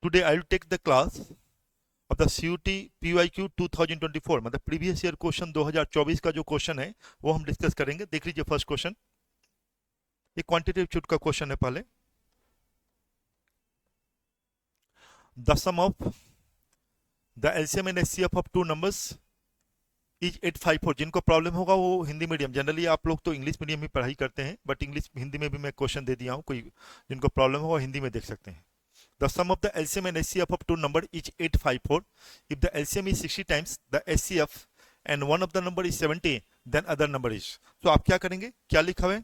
Today I will take the class of the CUT PYQ 2024, मतलब previous year question 2024 का जो question है वो हम डिस्कस करेंगे। देख लीजिए फर्स्ट क्वेश्चन, ये क्वांटिटेटिव एप्टीट्यूड का क्वेश्चन है। पहले the sum of the LCM and HCF of two numbers is 854। जिनको प्रॉब्लम होगा वो हिंदी मीडियम, जनरली आप लोग तो इंग्लिश मीडियम ही पढ़ाई करते हैं, बट इंग्लिश हिंदी में भी मैं क्वेश्चन दे दिया हूँ, कोई जिनको प्रॉब्लम होगा हिंदी में देख सकते हैं। The sum of the LCM and HCF of two number is 854. If the LCM is 60 times the HCF and one of the number is 70, then other number is. So आप क्या करेंगे, क्या लिखा हुआ है?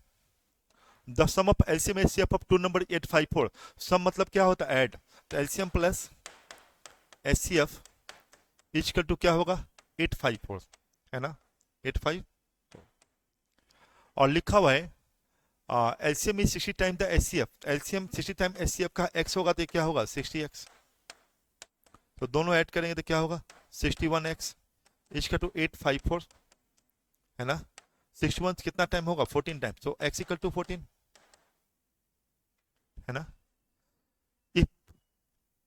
The sum of LCM and HCF of two number 854. Sum मतलब क्या होता है? Add. तो LCM plus HCF equal to क्या होगा? 854, है ना? 854 और लिखा हुआ है LCM is 60 time the HCF। LCM 60 time HCF का x होगा तो क्या होगा? 60x। तो दोनों ऐड करेंगे तो क्या होगा? 61x इक्वल टू 854, है ना? 61 कितना टाइम होगा? 14 time. So x equal to 14, है ना? If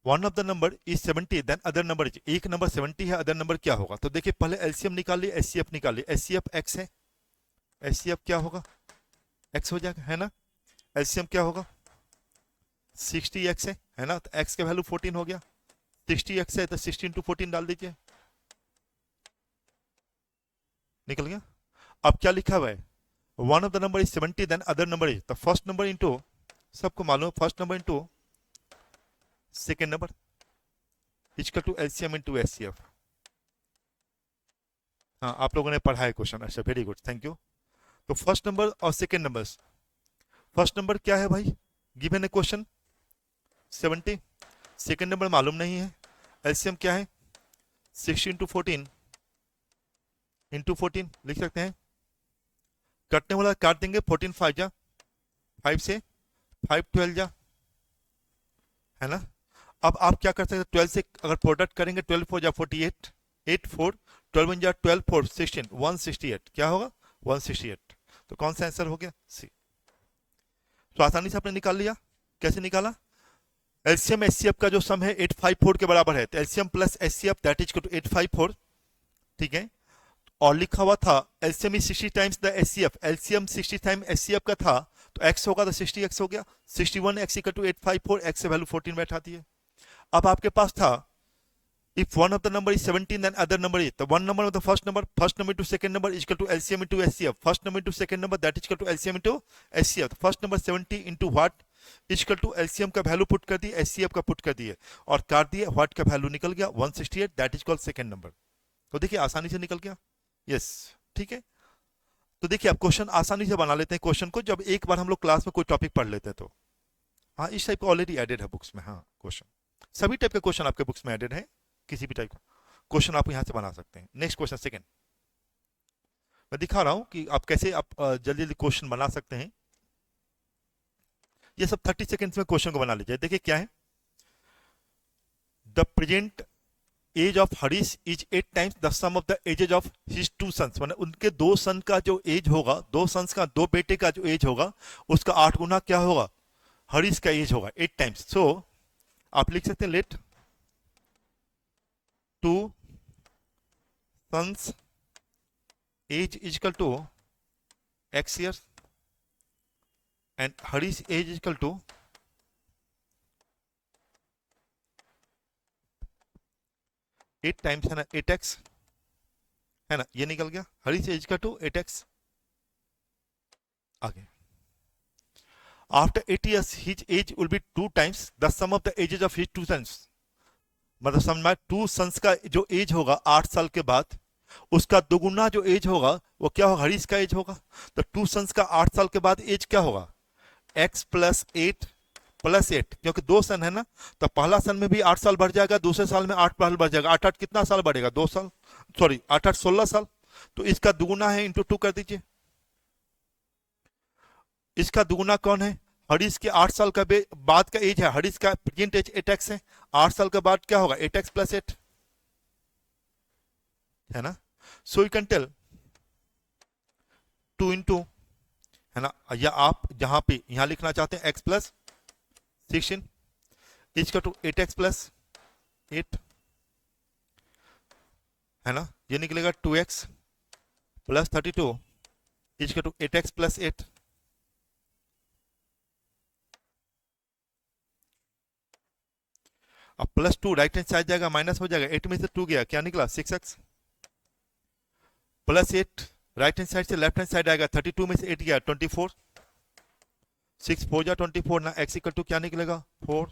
one of the number is 70 then other number is, एक नंबर 70 है, अदर नंबर क्या होगा? तो देखिए पहले LCM निकाल लिए, HCF निकाल लिए। HCF x है, HCF क्या होगा? x हो जाएगा, है ना? LCM क्या होगा? 60x है ना? तो x का वैल्यू 14 हो गया। 60x है तो 60 इंटू 14 डाल दीजिए, निकल गया। अब क्या लिखा हुआ है? One of the number is 70 then other number is, तो फर्स्ट नंबर इंटू, सबको मालूम है first number into second number equal to LCM into HCF। हाँ, आप लोगों ने पढ़ा है क्वेश्चन, अच्छा वेरी गुड, थैंक यू। तो फर्स्ट नंबर और सेकेंड नंबर, फर्स्ट नंबर क्या है भाई? गिवन है क्वेश्चन 70, सेकेंड नंबर मालूम नहीं है। LCM क्या है? 60 इंटू 14 इंटू 14 लिख सकते हैं। कटने वाला काट देंगे, 14 5 जा, 5 से 5 12 जा, है ना? अब आप क्या कर सकते हैं? 12 से अगर प्रोडक्ट करेंगे 12 4 जा 48, 8 4 12 जा 12 4 16 168, क्या होगा? 168। तो कौन सा आंसर हो गया? सी। तो आसानी से आपने निकाल लिया। कैसे निकाला? LCM HCF का जो सम है 854 के बराबर है, तो LCM plus HCF that is to 854, ठीक है। और लिखा हुआ था LCM is 60 times the HCF, LCM 60 time HCF का था, तो x होगा तो 60x हो गया। 61x इक्वल टू 854, x से वैल्यू 14 बैठाती है। अब आपके पास था if one of the number is 17 then other number is, the one number of the first number to second number is equal to LCM into HCF, first number into second number that is equal to LCM into HCF। तो first number 70 into what equal to LCM का value put कर दिए, HCF का put कर दिए और काट दिए, व्हाट का वैल्यू निकल गया 168, that is called second number. तो देखिए आसानी से निकल गया, यस, ठीक है। तो देखिए आप क्वेश्चन आसानी से बना लेते हैं क्वेश्चन को, जब एक बार हम लोग क्लास में कोई टॉपिक पढ़ लेते हैं तो। हाँ, इस टाइप का ऑलरेडी एडेड है बुक्स में। हाँ, क्वेश्चन सभी टाइप के क्वेश्चन आपके बुक्स में एडेड है, किसी भी टाइप का क्वेश्चन आप यहां से बना सकते हैं। नेक्स्ट क्वेश्चन सेकंड, मैं दिखा रहा हूं कि आप कैसे आप जल्दी जल्दी क्वेश्चन बना सकते हैं। ये सब 30 सेकंड्स में क्वेश्चन को बना लीजिए। देखिए क्या है, the present age of Harish is 8 times the sum of the ages of his two sons, माने उनके दो सन का जो एज होगा, दो सन्स का, दो बेटे का जो एज होगा उसका 8 गुना क्या होगा? हरीश का एज होगा 8 टाइम्स। सो आप लिख सकते हैं let two sons age is equal to x years and Harish age is equal to 8 times, है ना, 8x, है ना, ये निकल गया। हरीश एज का टू 8x। आगे, after 8 years his age will be 2 times the sum of the ages of his two sons, मतलब समझ में, टू सन्स का जो एज होगा 8 साल के बाद, उसका दोगुना जो एज होगा वो क्या होगा? हरीश का एज होगा। तो टू सन्स का 8 साल के बाद एज क्या होगा? x प्लस 8 प्लस 8, क्योंकि दो सन है ना, तो पहला सन में भी 8 साल बढ़ जाएगा, दूसरे साल में 8 साल बढ़ जाएगा। 8 8 कितना साल बढ़ेगा? 2 साल, सॉरी 8 8 16 साल। तो इसका दुगुना है, इंटू 2 कर दीजिए। इसका दुगुना कौन है? हरीश के 8 साल का बाद का एज है, हरीश का प्रेजेंट एज 8x है, 8 साल के बाद क्या होगा? 8x प्लस 8, है ना। So you can tell 2 into, है ना, या आप जहां पे यहां लिखना चाहते हैं x प्लस 16, इज का टू 8x प्लस 8 है ना, ये निकलेगा 2x प्लस 32 इज का टू 8x प्लस 8। अब प्लस 2 राइट हैंड साइड जाएगा माइनस हो जाएगा, 8 में से 2 गया, क्या निकला 6x plus 8 right hand side से लेफ्ट हैंड साइड आएगा, 32 में से 8 गया 24, 6 4 जा 24 ना, x इक्वल टू क्या निकलेगा 4।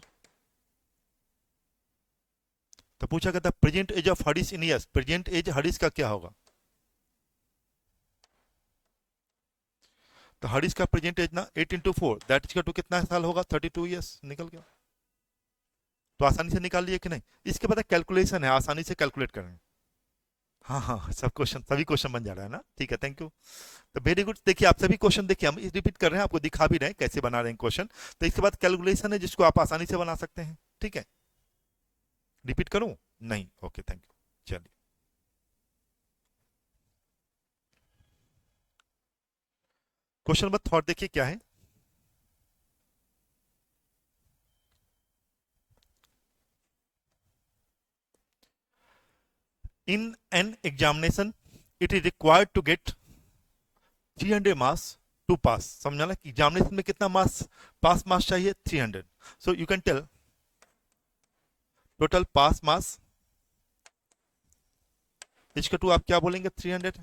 तो पूछा कहता present age of Harish in years, present age Harish का क्या होगा, तो हरीश का प्रेजेंट एज ना 8 इंटू 4 दैट इज टू कितना साल होगा 32 ईयर्स, निकल गया। तो आसानी से निकाल लिए कि नहीं, इसके बाद कैलकुलेशन है, आसानी से कैलकुलेट करें। हाँ हाँ, सब क्वेश्चन सभी क्वेश्चन बन जा रहा है ना, ठीक है, थैंक यू। तो वेरी गुड, देखिए आप सभी क्वेश्चन देखिए हम रिपीट कर रहे हैं, आपको दिखा भी रहे हैं कैसे बना रहे हैं क्वेश्चन। तो इसके बाद कैलकुलेशन है जिसको आप आसानी से बना सकते हैं, ठीक है। रिपीट करूं नहीं, ओके थैंक यू। चलिए क्वेश्चन नंबर थर्ड देखिए क्या है। In an examination it is required to get 300 marks to pass, समझा ना, एग्जामिनेशन में कितना मार्क्स पास मार्क्स चाहिए 300। So you can tell total pass marks इसका टू आप क्या बोलेंगे 300।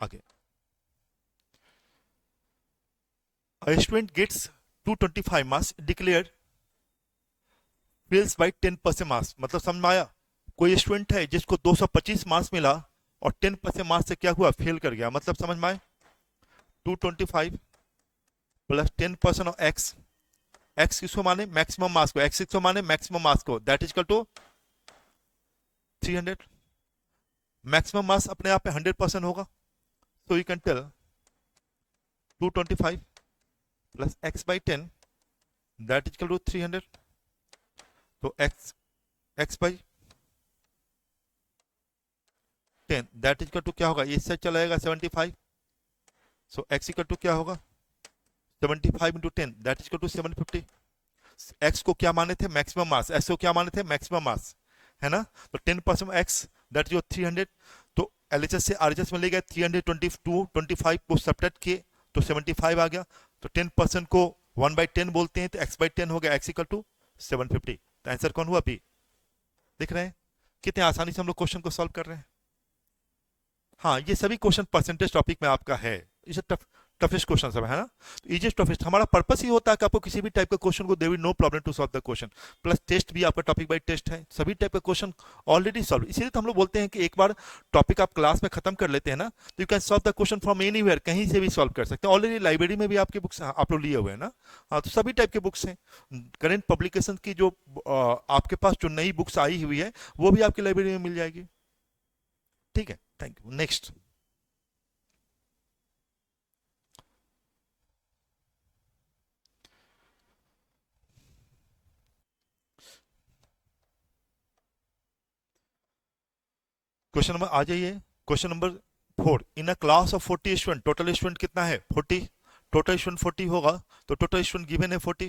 आगे a student gets 225 marks declared fails by 10% marks, मतलब समझ में आया, कोई स्टूडेंट है जिसको 225 मार्क्स मिला और 10% मार्क्स से क्या हुआ फेल कर गया, मतलब समझ में आए 225 प्लस 10% ऑफ एक्स, एक्स किसको माने मैक्सिमम मार्क्स को, एक्स किसको माने मैक्सिमम मार्क्स को, that is equal to 300। Maximum marks अपने आप में 100% होगा, so you can tell 225 plus x by 10 that is equal to 300। तो x by 10 that is equal to क्या होगा, इससे चला जाएगा 75, so x equal to क्या होगा 75 into 10 that is equal to 750। x को क्या माने थे मैक्सिमम मास, x को क्या माने थे मैक्सिमम मास, है ना, तो 10% x दैट इज 300। तो एलएचएस से आरएचएस में ले गए 322 25 को सब्ट्रैक्ट किए तो 75 आ गया, तो 10% को 1/10 बोलते हैं, तो x/10 हो गया, x इक्वल टू 750। तो आंसर कौन हुआ बी, दिख रहे हैं कितने आसानी से हम लोग क्वेश्चन को सॉल्व कर रहे हैं। हाँ, ये सभी क्वेश्चन परसेंटेज टॉपिक में आपका है, इसे टफेस्ट क्वेश्चन सब है ना, तो इजिएस्ट टफेस्ट हमारा पर्पस ही होता है कि आपको किसी भी टाइप का क्वेश्चन को there is no problem to solve the question, plus test भी आपका टॉपिक बाय टेस्ट है, सभी टाइप का क्वेश्चन ऑलरेडी सॉल्व, इसीलिए तो हम लोग बोलते हैं कि एक बार टॉपिक आप क्लास में खत्म कर लेते हैं ना, तो you can solve the question from anywhere, कहीं से भी सॉल्व कर सकते हैं, ऑलरेडी लाइब्रेरी में भी आपके बुक्स आप लोग लिए हुए हैं ना। हाँ, तो सभी टाइप के बुक्स हैं, करेंट पब्लिकेशन की जो आपके पास जो नई बुक्स आई हुई है वो भी आपकी लाइब्रेरी में मिल जाएगी, ठीक है, thank you. Next question number आ जाइए, question number 4। In a class of 40 student, total student कितना है 40, टोटल स्टूडेंट 40 होगा, तो टोटल स्टूडेंट गिवन है 40,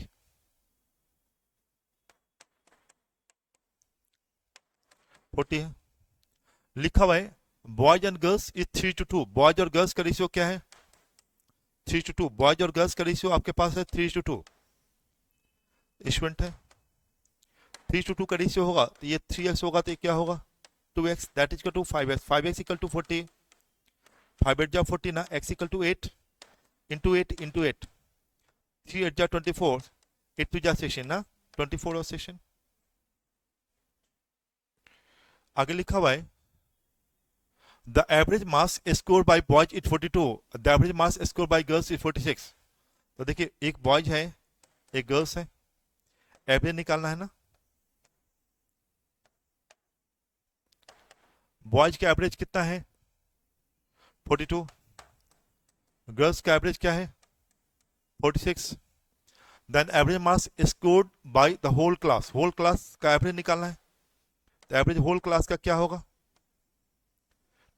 है, लिखा हुआ है boys and girls is 3:2, boys और गर्ल्स का रेशियो क्या है 3:2, बॉयज और गर्ल्स का रेशियो आपके पास है 3:2 स्टूडेंट है, 3:2 का रेशियो होगा, तो ये 3x होगा, तो ये क्या होगा 2x that is to 5x, 5x equal to 40, 5 8 जा 40 ना, x equal to 8 into 8 into 8, 3 8 जा 24, 8 2 जा 16 ना, 24 और 16। आगे लिखा हुआ है the average mass score bye boys is 42, the average mass score bye girls is 46। तो देखिए एक बॉयज है एक गर्ल्स है, एवरेज निकालना है ना, बॉयज का एवरेज कितना है 42, गर्ल्स का एवरेज क्या है 46, then average marks scored by the whole class, whole class का एवरेज निकालना है, तो एवरेज होल क्लास का क्या होगा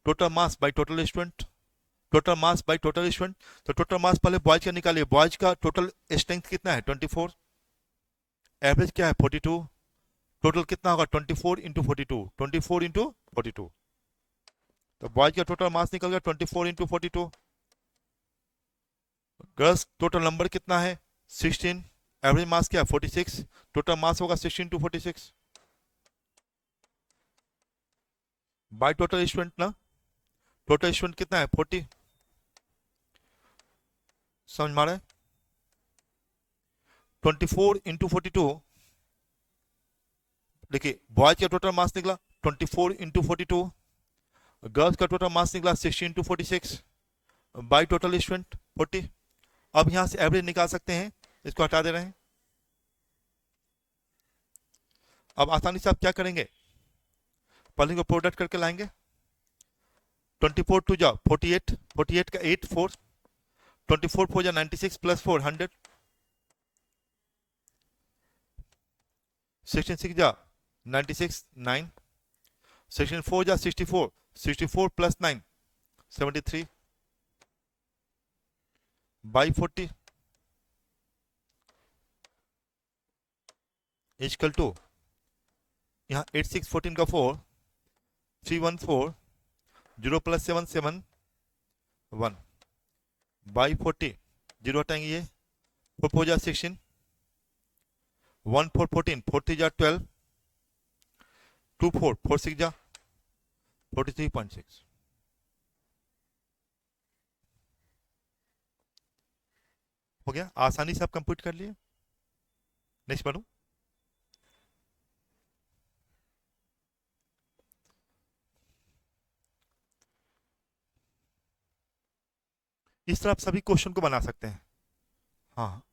total marks by total student, total marks by total student. तो टोटल मास पहले बॉयज का निकालिए, बॉयज का टोटल स्ट्रेंथ कितना है 24, एवरेज क्या है 42, टोटल कितना होगा 24 इंटू 42, 24 इंटू 42। तो बॉयज का टोटल मास निकल गया 24 इंटू 42। गर्ल्स टोटल नंबर कितना है 16, एवरेज मास क्या है 46, टोटल मास होगा 16 टू 46 बाय टोटल स्टूडेंट ना। टोटल स्टूडेंट कितना है 40, समझ में आ रहा है। 24 इंटू 42, देखिए बॉयज का टोटल मास निकला 24 इंटू 42, गर्ल्स का टोटल मास निकला 16 इंटू 46 बाई टोटल स्टूडेंट 40। अब यहां से एवरेज निकाल सकते हैं, इसको हटा दे रहे हैं। अब आसानी से आप क्या करेंगे, पहले को प्रोडक्ट करके लाएंगे, 24 टू जाओ 48, 48 का 8 4, 24 4 जा 96 प्लस 4 100, 16 6 जा 96 9, 16 4 जा 64, 64 प्लस 9 73 बाई 40 इजकल टू यहाँ 8 6 14 का 4, 3 1 4, 0 प्लस 7 7 1 बाई 40, 0 हटाएंगे ये 4 4 जा 16, 1 4 14, 4 3 जा 12, 2 4 4 6 जा 43.6। हो गया, आसानी से आप कंप्यूट कर लिए। नेक्स्ट बढ़ू, इस तरह आप सभी क्वेश्चन को बना सकते हैं। हाँ,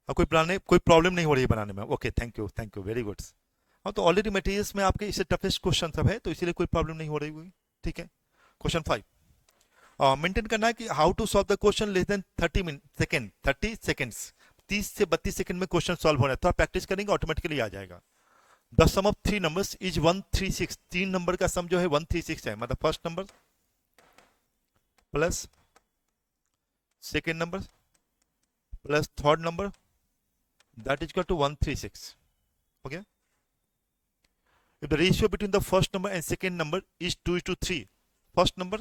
कोई प्रॉब्लम नहीं हो रही है बनाने में। Okay, thank you very good. हाँ, तो ऑलरेडी मटेरियल्स में आपके इससे टफेस्ट क्वेश्चन सब है, तो इसीलिए कोई प्रॉब्लम नहीं हो रही हुई। ठीक है, क्वेश्चन 5 मेंटेन करना है कि how to solve the question less than 30 seconds, 30 से 32 सेकंड में क्वेश्चन सॉल्व हो रहा है। तो आप प्रैक्टिस करेंगे ऑटोमेटिकली आ जाएगा। The sum of 3 numbers is 136, 3 number का सम जो है 136 है, मतलब first number plus second number plus third number, that is equal to 136। Okay, if the ratio between the first number and second number is 2:3, first number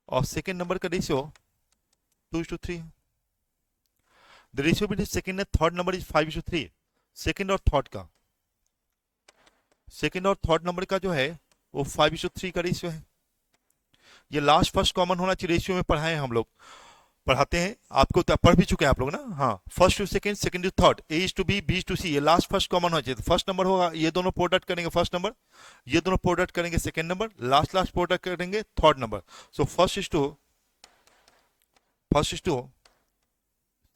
और second number का ratio 2:3 है। The ratio between second and third number is 5:3, second और third का, second और third number का जो है वो 5:3 का रेशियो है। ये लास्ट फर्स्ट कॉमन होना चाहिए, रेशियो में पढ़ाए हम लोग, पढ़ाते हैं आपको, तो पढ़ भी चुके हैं आप लोग ना। हाँ, first to second, second to third, A is to B, B is to C, ये लास्ट फर्स्ट कॉमन होना चाहिए। फर्स्ट नंबर होगा, ये दोनों प्रोडक्ट करेंगे फर्स्ट नंबर, ये दोनों प्रोडक्ट करेंगे सेकंड नंबर, लास्ट प्रोडक्ट करेंगे third number. So first is to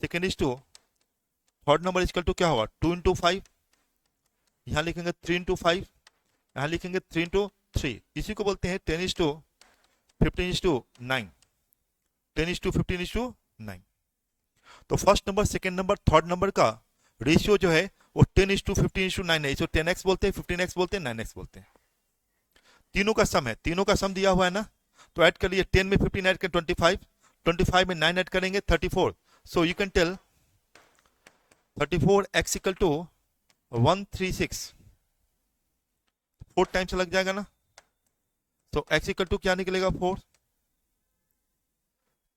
second is to third number equal to क्या होगा 2 इंटू 5, यहां लिखेंगे 3 इंटू 5, यहां लिखेंगे 3 इंटू 3, इसी को बोलते हैं 10 is to 15 is to 9, 10 is to 15 is to 9। तो first number, second number, third number का रेशियो जो है वो 10 इज टू 15 इज टू 9 है। इसको 10x बोलते हैं, 15x बोलते हैं, 9x बोलते हैं। तीनों का सम है, तीनों का सम दिया हुआ है ना, तो ऐड कर लिए, 10 में 15 ऐड करें 25, 25 में 9 ऐड करेंगे 34। So you can tell 34x equal to 136, 4 times लग जाएगा ना। तो x इक्वल टू क्या निकलेगा 4।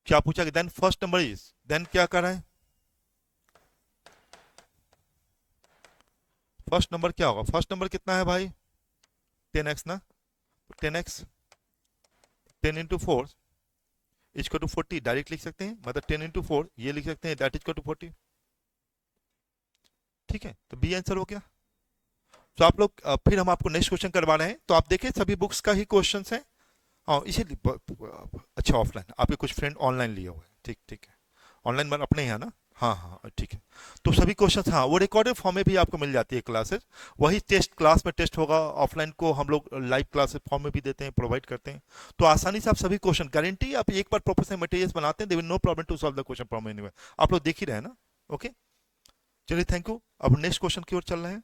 क्या पूछा कि then first number is, then क्या कर रहा है, फर्स्ट नंबर क्या होगा, फर्स्ट नंबर कितना है भाई 10x ना, 10x 10 into 4 is equal to 40 direct लिख सकते हैं, मतलब 10 इंटू 4 ये लिख सकते हैं, दैट इजकल टू 40। ठीक है, तो बी आंसर हो गया। तो आप लोग फिर हम आपको नेक्स्ट क्वेश्चन करवा रहे हैं, तो आप देखिए सभी बुक्स का ही क्वेश्चन है। हाँ, इसीलिए अच्छा ऑफलाइन, आपके कुछ फ्रेंड ऑनलाइन लिए हुए हैं, ठीक है, ऑनलाइन मतलब अपने यहाँ ना, हाँ ठीक है। तो सभी क्वेश्चन, हाँ वो रिकॉर्डेड फॉर्म में भी आपको मिल जाती है क्लासेस, वही टेस्ट क्लास में टेस्ट होगा, ऑफलाइन को हम लोग लाइव क्लासेस फॉर्म में भी देते हैं, प्रोवाइड करते हैं। तो आसानी से आप सभी क्वेश्चन, गारंटी आप एक बार प्रोफेशनल मटेरियल्स बनाते हैं, they will no problem to solve the question from anywhere. आप लोग देख ही रहे हैं ना। ओके, चलिए थैंक यू। अब नेक्स्ट क्वेश्चन की ओर चल रहे हैं।